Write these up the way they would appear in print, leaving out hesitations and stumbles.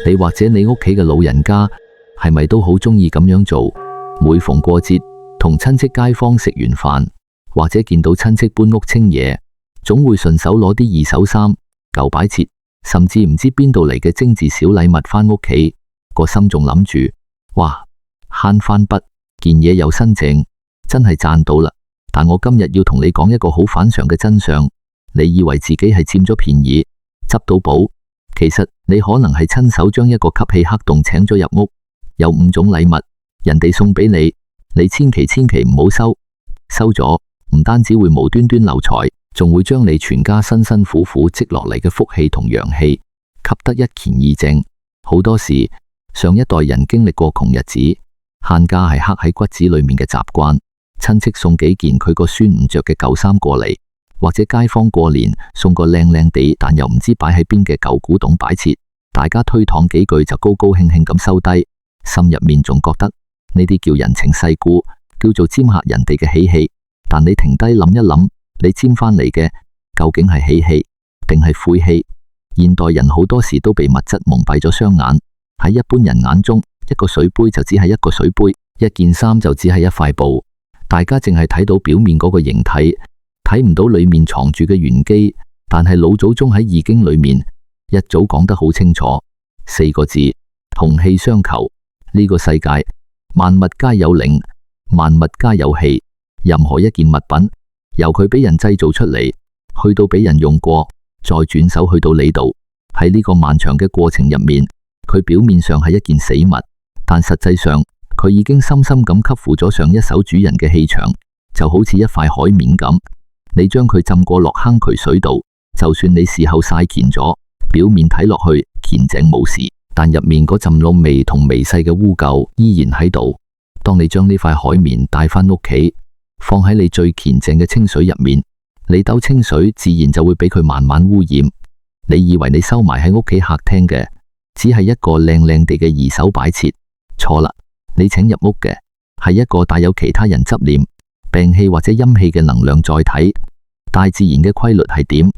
你或者你屋企嘅老人家係咪都好鍾意咁樣做？每逢過節，同親戚街坊食完飯，或者見到親戚搬屋清嘢，總會順手攞啲二手衫、舊擺設，甚至唔知邊度嚟嘅精緻小禮物返屋企，個心仲諗住，哇，慳返筆，件嘢又新淨，真係賺到啦！但我今日要同你講一個好反常嘅真相，你以為自己係佔咗便宜，執到寶，其實你可能係親手將一個吸氣黑洞請咗入屋。有5種禮物，人哋送俾你，你千祈唔好收，收咗唔單止會無端端漏財，仲會將你全家辛辛苦苦積落嚟嘅福氣同陽氣吸得一乾二淨。好多時，上一代人經歷過窮日子，慳家係刻喺骨子裏面嘅習慣。親戚送幾件佢個孫唔着嘅舊衫過嚟，或者街坊過年送個靚靚地但又唔知擺喺邊嘅舊古董擺設，大家推搪幾句就高高興興咁收低，心入面仲覺得呢啲叫人情世故，叫做沾下人哋嘅喜氣。但你停低諗一諗，你沾返嚟嘅究竟係喜氣定係晦氣？現代人好多時都被物質蒙蔽咗雙眼，喺一般人眼中，一個水杯就只係一個水杯，一件衫就只係一塊布。大家淨係睇到表面嗰個形體，睇唔到裏面藏住嘅玄機。但係老祖宗喺易經裏面一早講得好清楚，4個字：同氣相求。呢個世界萬物皆有靈，萬物皆有氣。任何一件物品，由佢俾人製造出嚟，去到俾人用過，再轉手去到你度，喺呢個漫長嘅過程入面，佢表面上係一件死物，但實際上佢已經深深咁吸附咗上一手主人嘅氣場，就好似一塊海綿咁。你將佢浸過落坑渠水度，就算你事後曬乾咗，表面睇落去乾淨冇事，但入面嗰陣燶味同微細嘅污垢依然喺度。當你將呢塊海綿帶返屋企，放喺你最乾淨嘅清水入面，你兜清水自然就會俾佢慢慢污染。你以為你收埋喺屋企客廳嘅只係一個靚靚地嘅二手擺設，錯啦！你請入屋嘅係一個帶有其他人執念、病氣或者陰氣嘅能量載體。大自然嘅規律係點？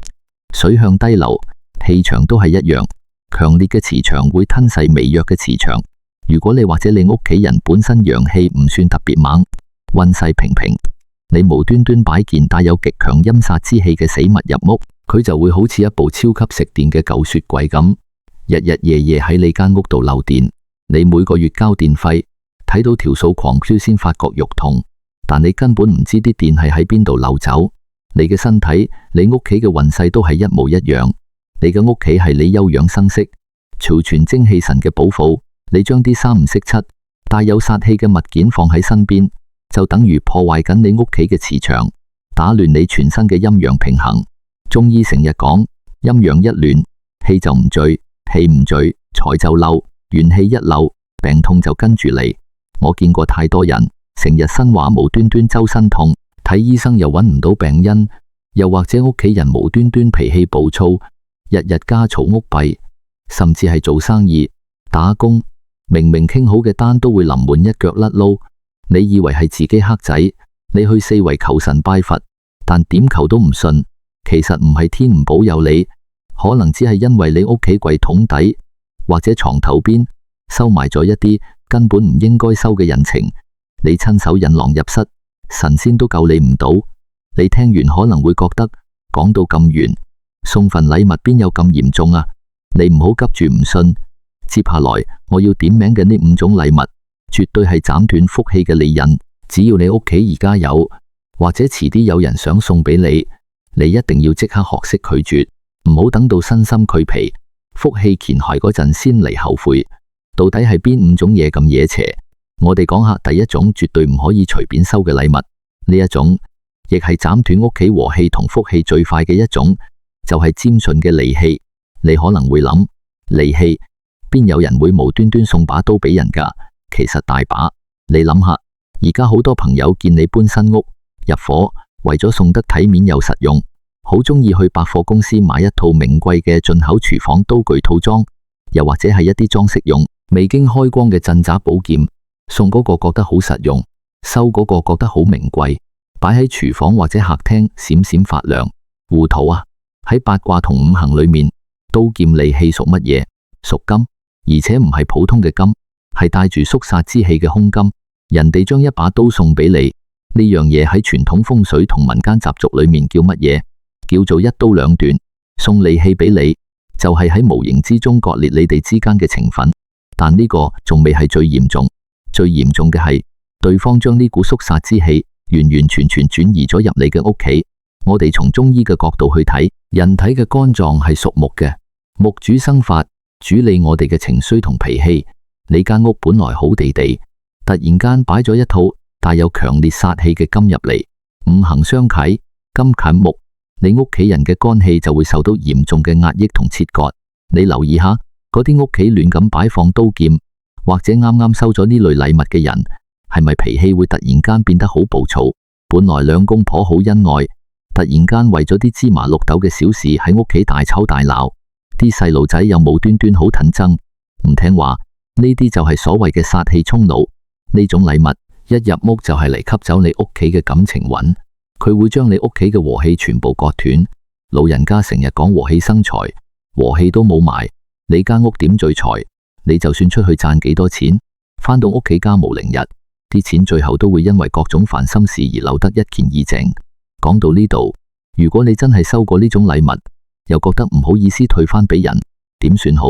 水向低流，氣場都係一樣。強烈嘅磁場會吞噬微弱嘅磁場。如果你或者你屋企人本身陽氣唔算特別猛，運勢平平，你無端端擺件帶有極強陰煞之氣嘅死物入屋，佢就會好似一部超級食電嘅舊雪櫃咁，日日夜夜喺你間屋度漏電。你每個月交電費，睇到條數狂飆先發覺肉痛，但你根本唔知啲電係喺邊度漏走。你嘅身體，你屋企嘅運勢都係一模一樣。你嘅屋企係你休養生息、儲存精氣神嘅寶庫。你將啲三唔識七、帶有煞氣嘅物件放喺身邊，就等於破壞緊你屋企嘅磁場，打亂你全身嘅陰陽平衡。中醫成日講，陰陽一亂，氣就唔聚，氣唔聚，財就漏，元氣一漏，病痛就跟住嚟。我見過太多人成日身話無端端周身痛，睇醫生又揾唔到病因，又或者屋企人無端端脾氣暴躁，日日家嘈屋閉，甚至係做生意、打工，明明傾好嘅單都會臨門一腳甩撈。你以為係自己黑仔，你去四圍求神拜佛，但點求都唔順。其實唔係天唔保佑你，可能只係因為你屋企櫃桶底或者床頭邊收埋咗一啲根本唔應該收嘅人情，你親手引狼入室，神仙都救你唔到。你聽完可能會覺得講到咁遠，送份禮物邊有咁嚴重啊？你唔好急住唔信。接下來我要點名嘅呢5種禮物，絕對係斬斷福氣嘅利刃。只要你屋企而家有，或者遲啲有人想送俾你，你一定要即刻學識拒絕，唔好等到身心俱疲、福氣乾骸嗰陣先嚟後悔。到底係邊5種嘢咁惹邪？我哋講下第一種絕對唔可以隨便收嘅禮物。呢一種亦係斬斷屋企和氣同福氣最快嘅一種，就係尖順嘅利器。你可能會諗，利器邊有人會無端端送把刀俾人㗎？其實大把。你諗下，而家好多朋友見你搬新屋入伙，為咗送得體面又實用，好鍾意去百貨公司買一套名貴嘅進口廚房刀具套裝，又或者係一啲裝飾用未經開光嘅鎮宅寶劍。送嗰個覺得好實用，收嗰個覺得好名貴，擺喺廚房或者客廳閃閃發亮。糊塗啊！喺八卦同五行裏面，刀劍利器屬乜嘢？屬金。而且唔係普通嘅金，係帶住肅殺之氣嘅凶金。人哋將一把刀送俾你，呢樣嘢喺傳統風水同民間習俗裏面叫乜嘢？叫做一刀兩斷。送利器俾你，就係喺無形之中割裂你哋之間嘅情分。但呢個仲未係最嚴重，最嚴重嘅係對方將呢股肅殺之氣完完全全轉移咗入你嘅屋企。我哋從中醫嘅角度去睇，人體嘅肝臟係屬木嘅，木主生發，主理我哋嘅情緒同脾氣。你間屋本來好地地，突然間擺咗一套帶有強烈殺氣嘅金入嚟，五行相契，金近木，你屋企人嘅肝氣就會受到嚴重嘅壓抑同切割。你留意下嗰啲屋企亂咁擺放刀劍，或者啱啱收咗呢類禮物嘅人，係咪脾氣會突然間變得好暴躁？本來兩公婆好恩愛，突然間為咗啲芝麻綠豆嘅小事喺屋企大吵大鬧，啲細路仔又無端端好騰爭，唔聽話。呢啲就係所謂嘅殺氣衝腦。呢種禮物一入屋就係嚟吸走你屋企嘅感情運，佢會將你屋企嘅和氣全部割斷。老人家成日講和氣生財，和氣都冇埋，你間屋點聚財？你就算出去賺幾多錢，返到屋企家無寧日，啲錢最後都會因為各種煩心事而留得一乾二淨。講到呢度，如果你真係收過呢種禮物，又覺得唔好意思退返俾人，點算好？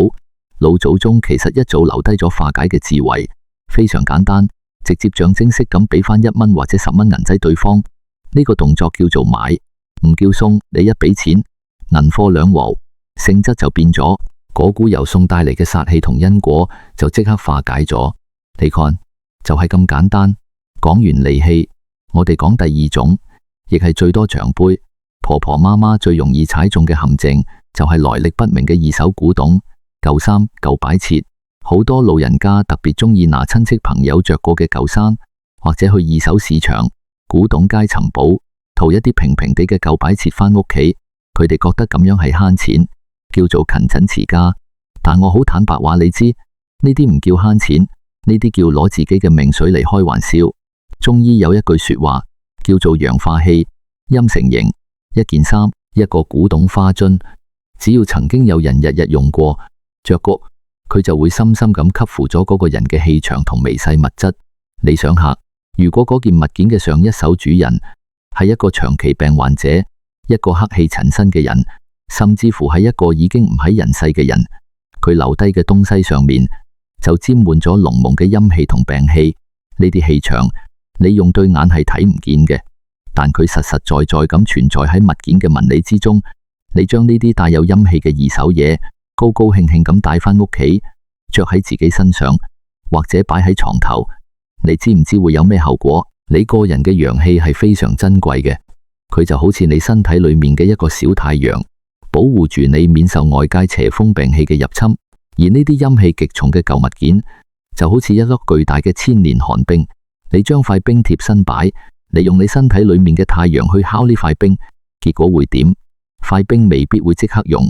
老祖宗其實一早留低咗化解嘅智慧，非常簡單，直接象徵式咁俾返1蚊或者10蚊銀仔對方。呢個動作叫做買，唔叫送。你一俾錢，銀貨兩和，性質就變咗，嗰股由送帶嚟嘅殺氣同因果就即刻化解咗。你看，就係咁簡單。講完利器，我哋講第二種，亦係最多長輩、婆婆媽媽最容易踩中嘅陷阱，就係來歷不明嘅二手古董。舊衫、舊擺設，好多老人家特別中意拿親戚朋友着過嘅舊衫，或者去二手市場、古董街尋寶，淘一啲平平地嘅舊擺設返屋企。佢哋覺得咁樣係慳錢，叫做勤謹持家。但我好坦白話你知，呢啲唔叫慳錢，呢啲叫攞自己嘅命水嚟開玩笑。中醫有一句說話叫做陽化氣，陰成形。一件衫、一個古董花樽，只要曾經有人日日用過着過，佢就會深深咁吸附咗嗰個人嘅氣場同微細物質。你想下，如果嗰件物件嘅上一手主人係一個長期病患者，一個黑氣纏身嘅人，甚至乎係一個已經唔喺人世嘅人，佢留低嘅東西上面就沾滿咗濃濃嘅陰氣同病氣。呢啲氣場你用對眼係睇唔見嘅，但佢實實在在咁存在喺物件嘅紋理之中。你將呢啲帶有陰氣嘅二手嘢高高興興咁帶返屋企，着喺自己身上，或者擺喺床頭，你知唔知會有咩後果？你個人嘅陽氣係非常珍貴嘅，佢就好似你身體裏面嘅一個小太陽，保護住你免受外界邪風病氣嘅入侵。而呢啲陰氣極重嘅舊物件，就好似一粒巨大嘅千年寒冰，你將塊冰貼身擺，你用你身體裏面嘅太陽去烤呢塊冰，結果會點？塊冰未必會即刻溶，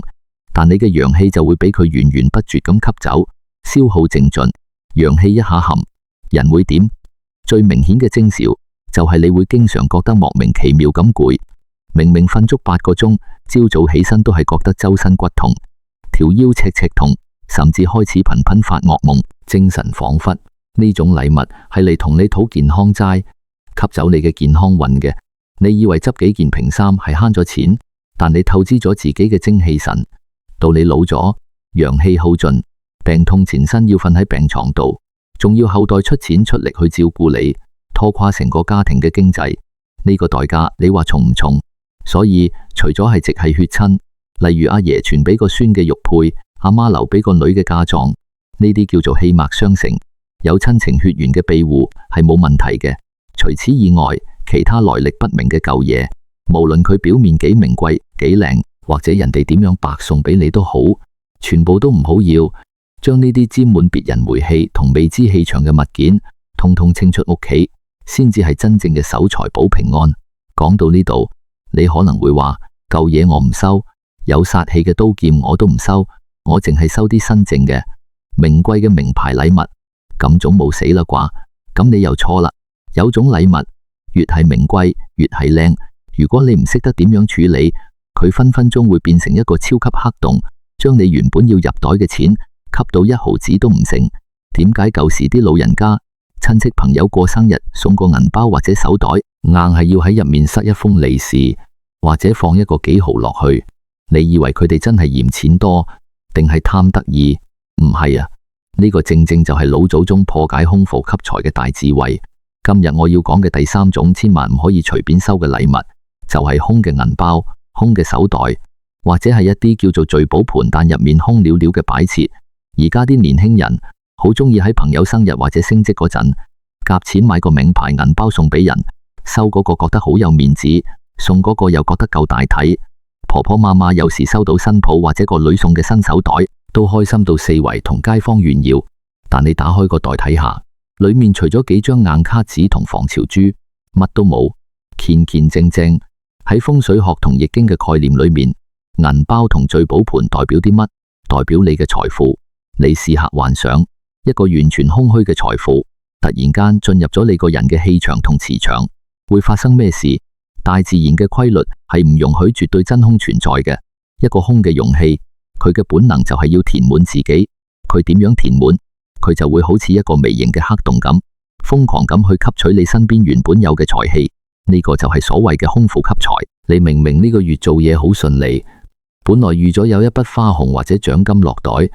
但你嘅陽氣就會俾佢源源不絕咁吸走，消耗淨盡。陽氣一下含，人會點？最明顯嘅徵兆就係你會經常覺得莫名其妙咁攰，明明瞓足8個鐘，朝早起身都係覺得周身骨痛，條腰赤赤痛，甚至開始頻頻發噩夢，精神恍惚。呢種禮物係嚟同你討健康齋，吸走你嘅健康運嘅。你以為執幾件平衫係慳咗錢，但你透支咗自己嘅精氣神。到你老咗，陽氣耗盡，病痛纏身，要瞓喺病床度，仲要後代出錢出力去照顧你，拖垮成個家庭嘅經濟。呢個代價你話重唔重？所以除咗係直系血親，例如阿爺傳俾個孫嘅玉佩，阿媽留俾個女嘅嫁妝，呢啲叫做氣脈相承，有親情血緣嘅庇護係冇問題嘅。除此以外，其他來歷不明嘅舊嘢，無論佢表面幾名貴幾靚，或者人哋點樣白送俾你都好，全部都唔好要。將呢啲沾滿別人霉氣同未知氣場嘅物件，通通清出屋企，先至係真正嘅守財保平安。講到呢度，你可能會話舊嘢我唔收，有殺氣嘅刀劍我都唔收，我淨係收啲新淨嘅名貴嘅名牌禮物，咁總冇死啦啩？咁你又錯啦。有種禮物越係名貴越係靚，如果你唔識得點樣處理，佢分分鐘會變成一個超級黑洞，將你原本要入袋嘅錢吸到1毫子都唔成。點解舊時啲老人家親戚朋友過生日送個銀包或者手袋，硬係要喺入面塞一封利是，或者放一個幾毫落去？你以為佢哋真係嫌錢多，定係貪得意？唔係啊，呢個正正就係老祖宗破解空庫吸財嘅大智慧。今日我要講嘅第3種千萬唔可以隨便收嘅禮物，就係空嘅銀包、空嘅手袋，或者係一啲叫做聚寶盆但入面空了了嘅擺設。而家啲年輕人好鍾意喺朋友生日或者升職嗰陣，夾錢買個名牌銀包送俾人，收嗰個覺得好有面子，送嗰個又覺得夠大體。婆婆媽媽有時收到新抱或者個女送嘅新手袋，都開心到四圍同街坊炫耀。但你打開個袋睇下，裏面除咗幾張硬卡紙同防潮珠，乜都冇，乾乾淨淨。喺風水學同易經嘅概念裏面，銀包同聚寶盆代表啲乜？代表你嘅財富。你試下幻想一個完全空虛嘅財富，突然間進入咗你個人嘅氣場同磁場，會發生咩事？大自然嘅規律係唔容許絕對真空存在嘅。一個空嘅容器，佢嘅本能就係要填滿自己。佢點樣填滿？佢就會好似一個微型嘅黑洞咁，瘋狂咁去吸取你身邊原本有嘅財氣。呢個就係所謂嘅空庫吸財。你明明呢個月做嘢好順利，本來預咗有一筆花紅或者獎金落袋，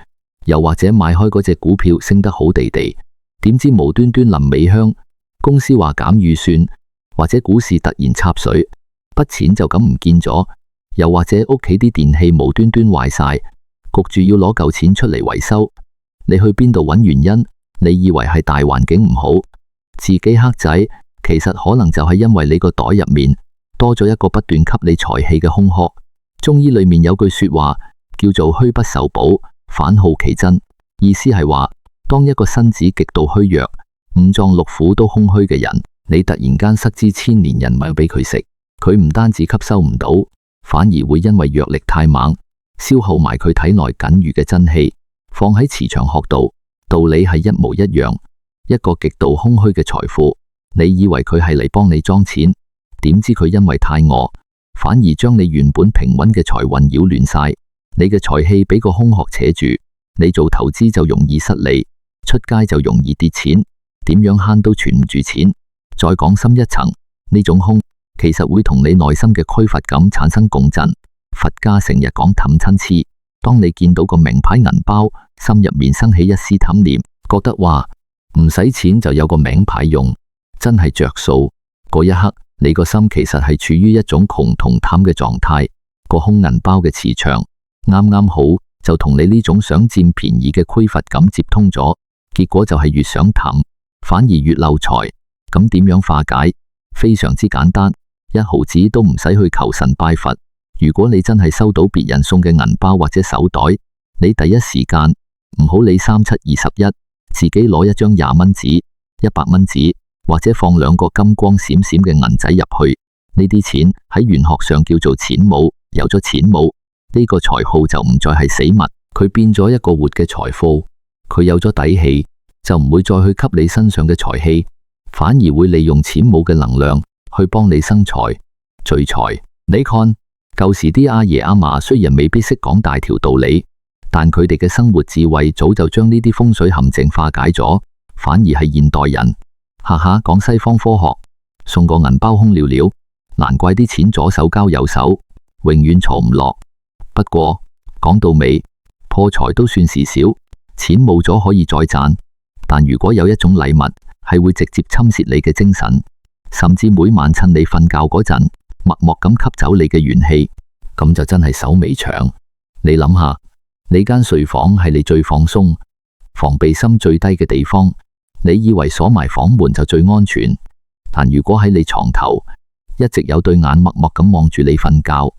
又或者買開嗰隻股票升得好地地，點知無端端臨尾香，公司話減預算，或者股市突然插水，筆錢就咁唔見咗，又或者屋企啲電器無端端壞晒，焗住要攞嚿錢出嚟維修。你去邊度揾原因？你以為係大環境唔好，自己黑仔，其實可能就係因為你個袋入面多咗一個不斷吸你財氣嘅空殼。中醫裏面有句說話叫做虛不受補，反好其真，意思係話，當一個身子極度虛弱、五臟六腑都空虛嘅人，你突然間塞支千年人命俾佢食，佢唔單止吸收唔到，反而會因為藥力太猛，消耗埋佢體內僅餘嘅真氣。放喺磁場學度，道理係一模一樣。一個極度空虛嘅財富，你以為佢係嚟幫你裝錢，點知佢因為太餓，反而將你原本平穩嘅財運擾亂晒。你嘅財氣俾個空殼扯住，你做投資就容易失利，出街就容易跌錢，點樣慳都存唔住錢。再講深一層，呢種空其實會同你內心嘅匱乏感產生共振。佛家成日講氹親痴，當你見到個名牌銀包，心入面生起一絲貪念，覺得話唔使錢就有個名牌用，真係着數。嗰一刻，你個心其實係處於一種窮同貪嘅狀態。個空銀包嘅磁場啱啱好就同你呢種想佔便宜嘅匱乏感接通咗，結果就係越想氹，反而越漏財。咁點樣化解？非常之簡單，1毫子都唔使去求神拜佛。如果你真係收到別人送嘅銀包或者手袋，你第一時間唔好理3721，自己攞一張20蚊紙、100蚊紙，或者放2個金光閃閃嘅銀仔入去。呢啲錢喺玄學上叫做錢母，有咗錢母，呢個財號就唔再係死物，佢變咗一個活嘅財富。佢有咗底氣，就唔會再去吸你身上嘅財氣，反而會利用錢母嘅能量去幫你生財聚財。你看舊時啲阿爺阿嫲雖然未必識講大條道理，但佢哋嘅生活智慧早就將呢啲風水陷阱化解咗。反而係現代人下下講西方科學，送個銀包空了了，難怪啲錢左手交右手，永遠坐唔落。不過講到尾，破財都算是少，錢冇咗可以再賺，但如果有一種禮物係會直接侵蝕你嘅精神，甚至每晚趁你瞓覺嗰陣默默咁吸走你嘅元氣，咁就真係手尾長。你諗下，你間睡房係你最放鬆、防備心最低嘅地方，你以為鎖埋房門就最安全，但如果喺你床頭一直有對眼默默咁望住你瞓覺，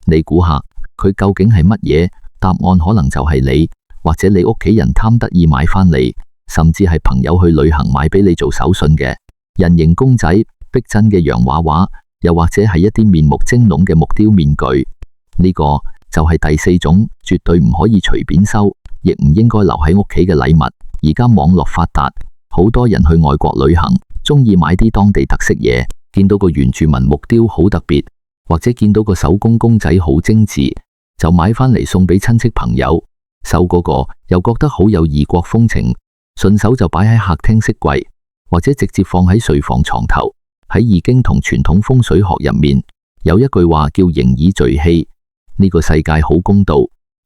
你估下佢究竟係乜嘢？答案可能就係你，或者你屋企人貪得意買返嚟，甚至係朋友去旅行買俾你做手信嘅人形公仔、逼真嘅洋畫畫，又或者係一啲面目精龍嘅木雕面具。呢個就係第4種絕對唔可以隨便收，亦唔應該留喺屋企嘅禮物。而家網絡發達，好多人去外國旅行，中意買啲當地特色嘢，見到個原住民木雕好特別，或者見到個手工公仔好精緻，就買返嚟送俾親戚朋友。瘦嗰個又覺得好有異國風情，順手就擺喺客廳飾櫃，或者直接放喺睡房床頭。喺易經同傳統風水學入面，有一句話叫形以聚氣。呢個世界好公道，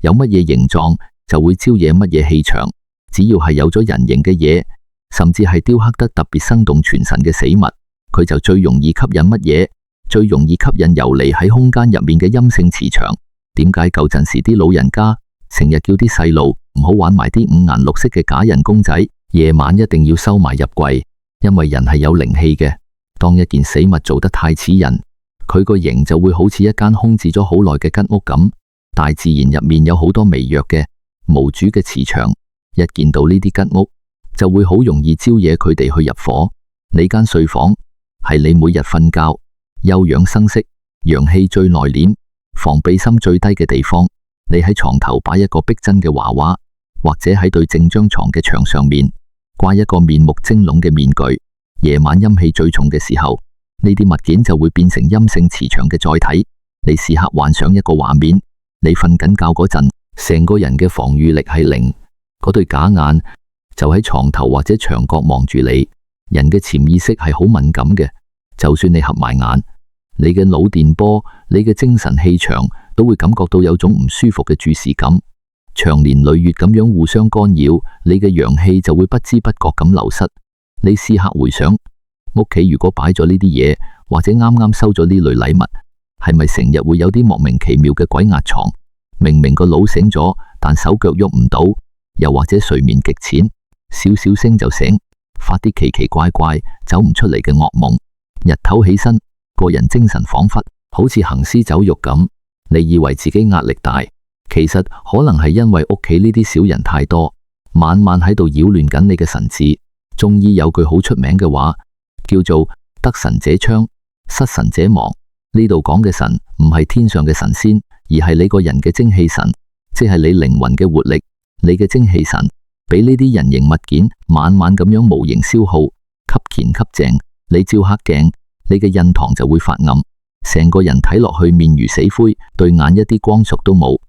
有乜嘢形狀就會招惹乜嘢氣場。只要係有咗人形嘅嘢，甚至係雕刻得特別生動傳神嘅死物，佢就最容易吸引乜嘢？最容易吸引游離喺空間入面嘅陰性磁場。點解舊陣時啲老人家成日叫啲細路唔好玩埋啲五顏六色嘅假人公仔，夜晚一定要收埋入櫃？因為人係有靈氣嘅，當一件死物做得太似人，佢個形就會好似一間空置咗好耐嘅吉屋咁。大自然入面有好多微弱嘅無主嘅磁場，一見到呢啲吉屋就會好容易招惹佢哋去入伙。你間睡房係你每日瞓覺休養生息、陽氣最內斂、防備心最低嘅地方。你喺床頭擺一個逼真嘅娃娃，或者喺對正張床嘅牆上面掛一個面目精龍嘅面具。夜晚陰氣最重嘅時候，呢啲物件就會變成陰性磁場嘅載體。你試下幻想一個畫面，你瞓緊覺嗰陣，成個人嘅防禦力係零，嗰對假眼就喺床頭或者牆角望住你。人嘅潛意識係好敏感嘅，就算你合埋眼，你嘅腦電波、你嘅精神氣場都會感覺到有種唔舒服嘅注視感。長年累月咁樣互相干擾，你嘅陽氣就會不知不覺咁流失。你試下回想，屋企如果擺咗呢啲嘢，或者啱啱收咗呢類禮物，係咪成日會有啲莫名其妙嘅鬼壓床？明明個腦醒咗，但手腳喐唔到，又或者睡眠極淺，少少聲就醒，發啲奇奇怪怪走唔出嚟嘅噩夢。日頭起身，個人精神恍惚，好似行屍走肉咁。你以為自己壓力大，其實可能係因為屋企呢啲小人太多，晚晚喺度擾亂緊你嘅神智。中醫有句好出名嘅話，叫做得神者昌，失神者亡。呢度講嘅神唔係天上嘅神仙，而係你個人嘅精氣神，即係你靈魂嘅活力。你嘅精氣神俾呢啲人形物件晚晚咁樣無形消耗，吸乾吸淨。你照黑鏡，你嘅印堂就會發暗，成個人睇落去面如死灰，對眼一啲光束都冇。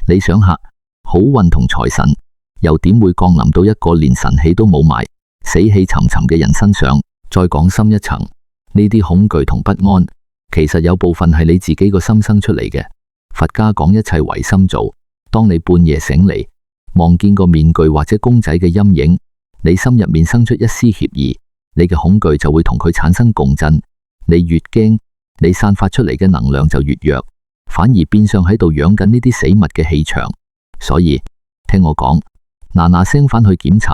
你想下，好運同財神又點會降臨到一個連神氣都冇埋、死氣沉沉嘅人身上？再講深一層，呢啲恐懼同不安，其實有部分係你自己個心生出嚟嘅。佛家講一切唯心造，當你半夜醒嚟，望見個面具或者公仔嘅陰影，你心入面生出一絲怯意，你嘅恐懼就會同佢產生共振。你越驚，你散發出嚟嘅能量就越弱，反而變相喺度養緊呢啲死物嘅氣場。所以聽我講，嗱聲返去檢查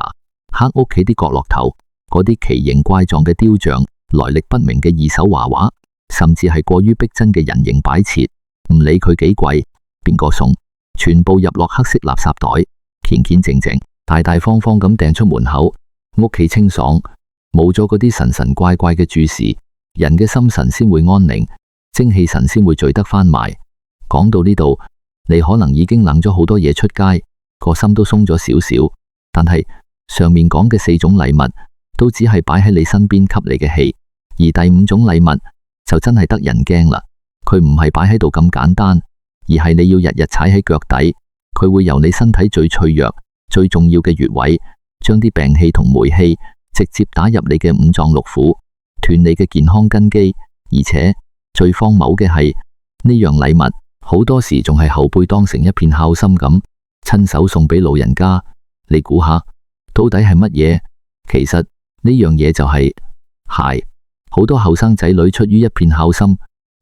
黑屋企啲角落頭嗰啲奇形怪狀嘅雕像、來歷不明嘅二手畫畫，甚至係過於逼真嘅人形擺設，唔理佢幾貴，邊個送，全部入落黑色垃圾袋，乾乾淨淨、大大方方咁掟出門口，屋企清爽，冇咗嗰啲神神怪怪嘅注視，人嘅心神先會安寧，精氣神先會聚得返埋。講到呢度，你可能已經冷咗好多嘢出街，個心都鬆咗少少。但係上面講嘅4種禮物都只係擺喺你身邊吸你嘅氣，而第5種禮物就真係得人驚啦。佢唔係擺喺度咁簡單，而係你要日日踩喺腳底，佢會由你身體最脆弱、最重要嘅穴位，將啲病氣同霉氣直接打入你嘅五臟六腑，斷你嘅健康根基。而且最荒謬嘅係，呢樣禮物好多時仲係後輩當成一片孝心咁，親手送俾老人家。你估下到底係乜嘢？其實呢樣嘢就係鞋。好多後生仔女出於一片孝心，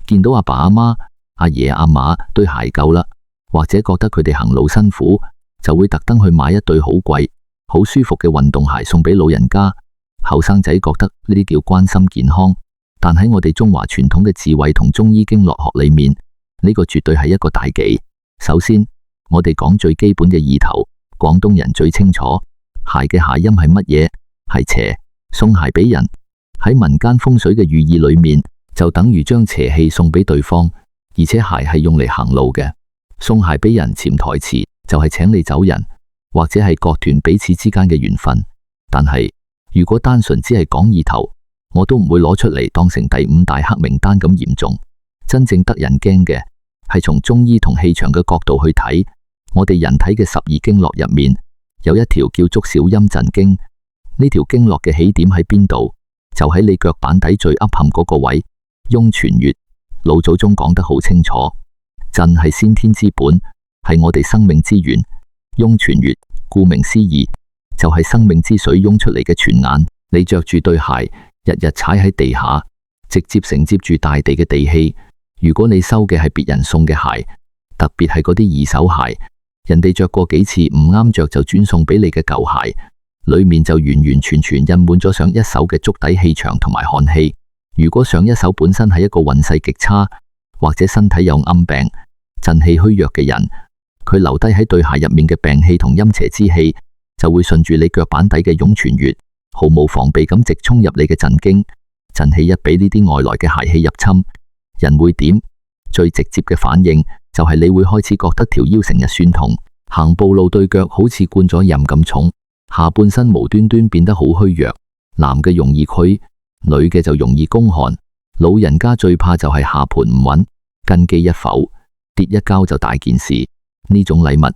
見到阿爸阿媽、阿爺阿嫲對鞋舊啦，或者覺得佢哋行路辛苦，就會特登去買一對好貴、好舒服嘅運動鞋送俾老人家。後生仔覺得呢啲叫關心健康，但喺我哋中華傳統嘅智慧同中醫經絡學裏面，呢個絕對係一個大忌。首先，我哋講最基本嘅意頭，廣東人最清楚，鞋嘅諧音係乜嘢？係邪。送鞋俾人喺民間風水嘅寓意裏面，就等於將邪氣送俾對方，而且鞋係用嚟行路嘅。送鞋俾人潛台詞就係請你走人，或者係割斷彼此之間嘅緣分。但係如果單純只係講意頭，我都唔會攞出嚟當成第5大黑名單咁嚴重。真正得人驚嘅係從中醫同氣場嘅角度去睇，我哋人體嘅12經絡入面，有一條叫足少陰震經。呢條經絡嘅起點喺邊度？就喺你腳板底最凹陷嗰個位，湧泉穴。老祖宗講得好清楚，震係先天之本，係我哋生命之源。湧泉穴，顧名思義，就係生命之水湧出嚟嘅泉眼。你着住對鞋，日日踩喺地下，直接承接住大地嘅地氣。如果你收嘅係別人送嘅鞋，特別係嗰啲二手鞋，人哋着過幾次唔啱着就轉送俾你嘅舊鞋，裏面就完完全全印滿咗上一手嘅足底氣場同埋寒氣。如果上一手本身係一個運勢極差，或者身體有暗病、震氣虛弱嘅人，佢留低喺對鞋入面嘅病氣同陰邪之氣，就會順住你腳板底嘅湧泉穴，毫無防備咁直衝入你嘅震經。震氣一俾呢啲外來嘅邪氣入侵，人會點？最直接嘅反應就係你會開始覺得條腰成日痠痛，行步路對腳好似灌咗鹽咁重，下半身無端端變得好虛弱。男嘅容易虛，女嘅就容易宮寒。老人家最怕就係下盤唔穩，根基一浮，跌一跤就大件事。呢種禮物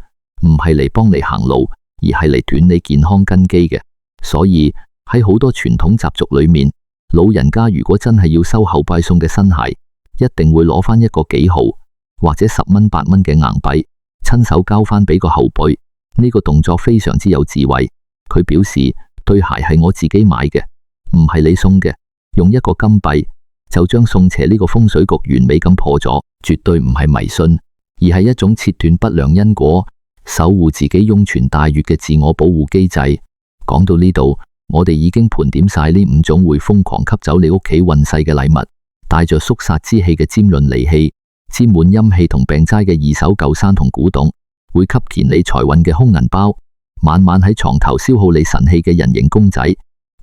唔係嚟幫你行路，而係嚟斷你健康根基嘅。所以喺好多傳統習俗裏面，老人家如果真係要收後輩送嘅新鞋，一定會攞翻一個幾毫或者10蚊8蚊嘅硬幣，親手交翻俾個後輩。呢個動作非常之有智慧。佢表示對鞋係我自己買嘅，唔係你送嘅。用一個金幣就將送邪呢個風水局完美咁破咗，絕對唔係迷信，而係一種切斷不良因果、守護自己湧泉大穴嘅自我保護機制。講到呢度，我哋已經盤點晒呢5種會瘋狂吸走你屋企運勢嘅禮物，帶着肅殺之氣嘅尖銳利器，沾滿陰氣同病災嘅二手舊衫同古董，會吸乾你財運嘅空銀包，晚晚喺床頭消耗你神氣嘅人形公仔，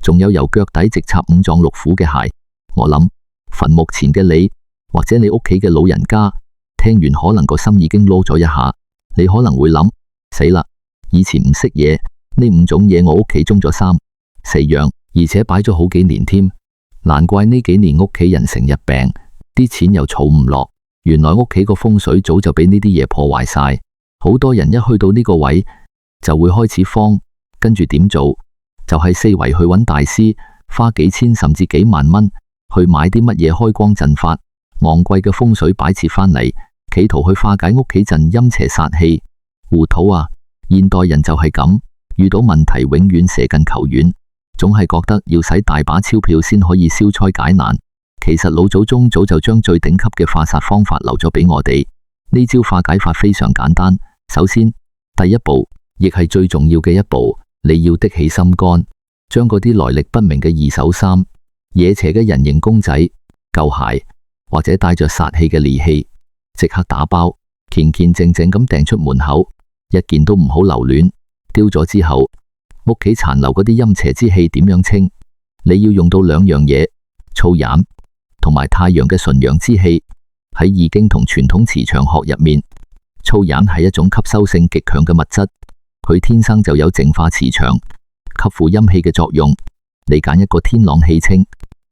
仲有由腳底直插5臟6腑嘅鞋。我諗墳墓前嘅你或者你屋企嘅老人家聽完可能個心已經囉咗一下。你可能會諗，死啦，以前唔識嘢，呢5種嘢我屋企中咗3、4樣，而且擺咗好幾年添，難怪呢幾年屋企人成日病，啲錢又儲唔落。原來屋企個風水早就俾呢啲嘢破壞晒。好多人一去到呢個位就會開始慌，跟住點做？就係四圍去揾大師，花幾千甚至幾萬蚊去買啲乜嘢開光陣法、昂貴嘅風水擺設翻嚟，企圖去化解屋企陣陰邪煞氣。糊塗啊！現代人就係咁，遇到問題永遠捨近求遠，總係覺得要使大把鈔票先可以消災解難。其實老祖宗早就將最頂級嘅化煞方法留咗俾我哋。呢招化解法非常簡單。首先，第一步亦係最重要嘅一步，你要的起心肝，將嗰啲來歷不明嘅二手衫、惹邪嘅人形公仔、舊鞋或者帶着煞氣嘅利器，即刻打包，虔虔正正咁掟出門口，一件都唔好留戀。丟咗之後，屋企殘留嗰啲陰邪之氣點樣清？你要用到2樣嘢，粗鹽同埋太陽嘅純陽之氣。喺易經同傳統磁場學入面，粗鹽係一種吸收性極強嘅物質，佢天生就有淨化磁場、吸附陰氣嘅作用。你揀一個天朗氣清、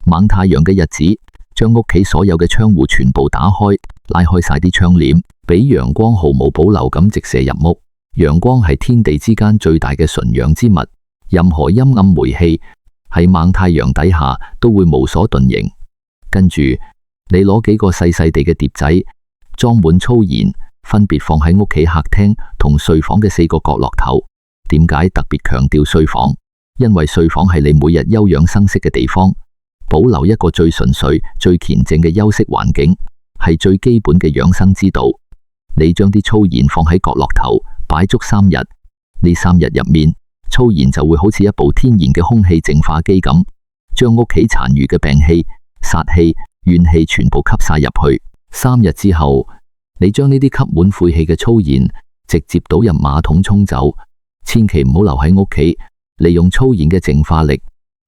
猛太陽嘅日子，將屋企所有嘅窗戶全部打開，拉開晒啲窗簾，俾陽光毫無保留咁直射入屋。陽光係天地之間最大嘅純陽之物，任何陰暗霉氣喺猛太陽底下都會無所遁形。跟住你攞幾個細細地嘅碟仔，裝滿粗鹽，分別放喺屋企客廳同睡房嘅4個角落頭。點解特別強調睡房？因為睡房係你每日休養生息嘅地方，保留一個最純粹、最恬靜嘅休息環境，係最基本嘅養生之道。你將啲粗鹽放喺角落頭，擺足3日。呢3日入面，粗鹽就會好似一部天然嘅空氣淨化機咁，將屋企殘餘嘅病氣、煞氣、怨氣全部吸晒入去。3日之後，你將呢啲吸滿晦氣嘅粗鹽直接倒入馬桶沖走，千祈唔好留喺屋企。利用粗鹽嘅淨化力，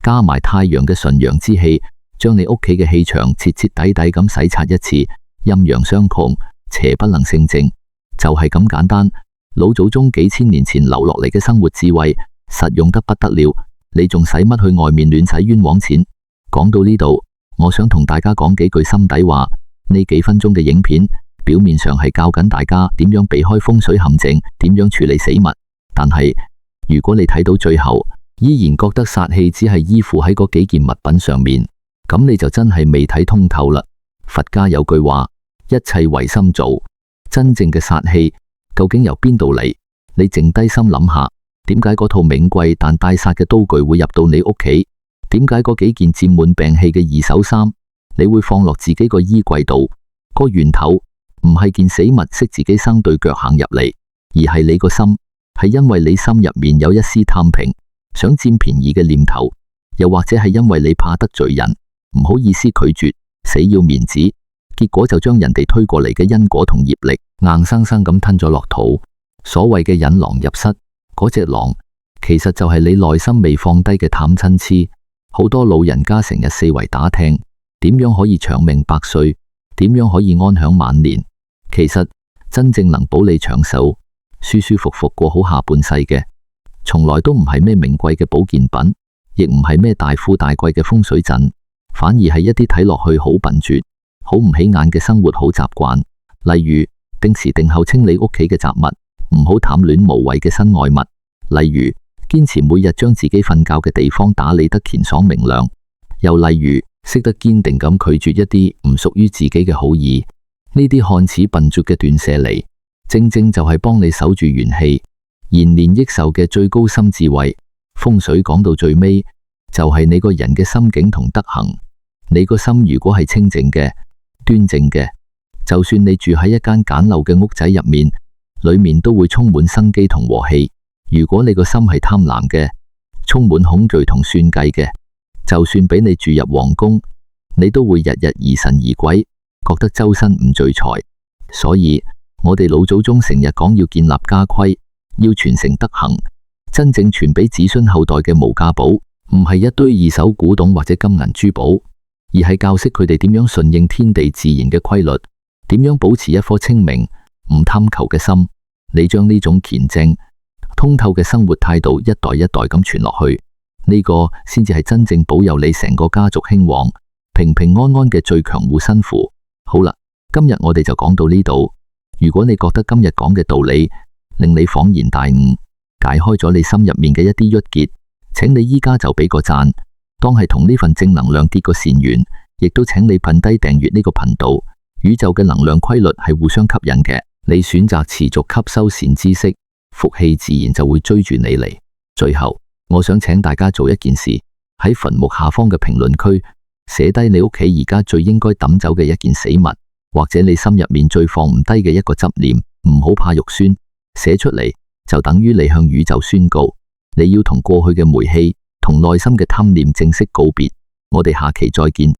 加埋太陽嘅純陽之氣，將你屋企嘅氣場徹徹底底咁洗刷一次，陰陽相窮，邪不能勝正，就係咁簡單。老祖宗幾千年前留落嚟嘅生活智慧，實用得不得了。你仲使乜去外面亂使冤枉錢？講到呢度，我想同大家講幾句心底話。呢幾分鐘嘅影片表面上係教緊大家點樣避開風水陷阱，點樣處理死物。但係如果你睇到最後，依然覺得煞氣只係依附喺嗰幾件物品上面，咁你就真係未睇通透啦。佛家有句話，一切唯心造，真正嘅煞氣究竟由邊度嚟？你靜低心諗下，點解嗰套名貴但帶煞嘅刀具會入到你屋企？點解嗰幾件沾滿病氣嘅二手衫，你會放落自己個衣櫃度？個源頭唔係件死物識自己生對腳行入嚟，而係你個心，係因為你心入面有一絲貪平，想佔便宜嘅念頭，又或者係因為你怕得罪人，唔好意思拒絕，死要面子，結果就將人哋推過嚟嘅因果同業力硬生生咁吞咗落肚。所謂嘅引狼入室，嗰隻狼其實就係你內心未放低嘅貪嗔癡。好多老人家成日四圍打聽，點樣可以長命百歲，點樣可以安享晚年。其實真正能保你長壽、舒舒服服過好下半世嘅，從來都唔係咩名貴嘅保健品，亦唔係咩大富大貴嘅風水陣，反而係一啲睇落去好笨拙、好唔起眼嘅生活好習慣。例如定時定候清理屋企嘅雜物，唔好貪戀無謂嘅身外物。例如堅持每日將自己瞓覺嘅地方打理得乾爽明亮。又例如識得堅定咁拒絕一啲唔屬於自己嘅好意。呢啲看似笨拙嘅斷捨離，正正就係幫你守住元氣、延年益壽嘅最高深智慧。風水講到最尾，就係你個人嘅心境同德行。你個心如果係清淨嘅、端正嘅，就算你住喺一間簡陋嘅屋仔入面，裏面都會充滿生機同和氣。如果你個心係貪婪嘅，充滿恐懼同算計嘅，就算俾你住入皇宮，你都會日日疑神疑鬼，覺得周身唔聚財。所以我哋老祖宗成日講要建立家規，要傳承德行，真正傳俾子孫後代嘅無價寶，唔係一堆二手古董或者金銀珠寶，而係教識佢哋點樣順應天地自然嘅規律，點樣保持一顆清明唔貪求嘅心。你將呢種虔正通透嘅生活態度一代一代咁傳落去，呢個先至係真正保佑你成個家族興旺、平平安安嘅最強護身符。好啦，今日我哋就講到呢度。如果你覺得今日講嘅道理令你恍然大悟，解開咗你心入面嘅一啲鬱結，請你依家就俾個讚，當係同呢份正能量結個善緣，亦都請你撳低訂閱呢個頻道。宇宙嘅能量規律係互相吸引嘅，你選擇持續吸收善知識，福氣自然就會追住你嚟。最後，我想請大家做一件事，喺墳墓下方嘅評論區寫低你屋企而家最應該抌走嘅一件死物，或者你心入面最放唔低嘅一個執念，唔好怕肉酸，寫出嚟就等於你向宇宙宣告，你要同過去嘅霉氣同內心嘅貪念正式告別。我哋下期再見。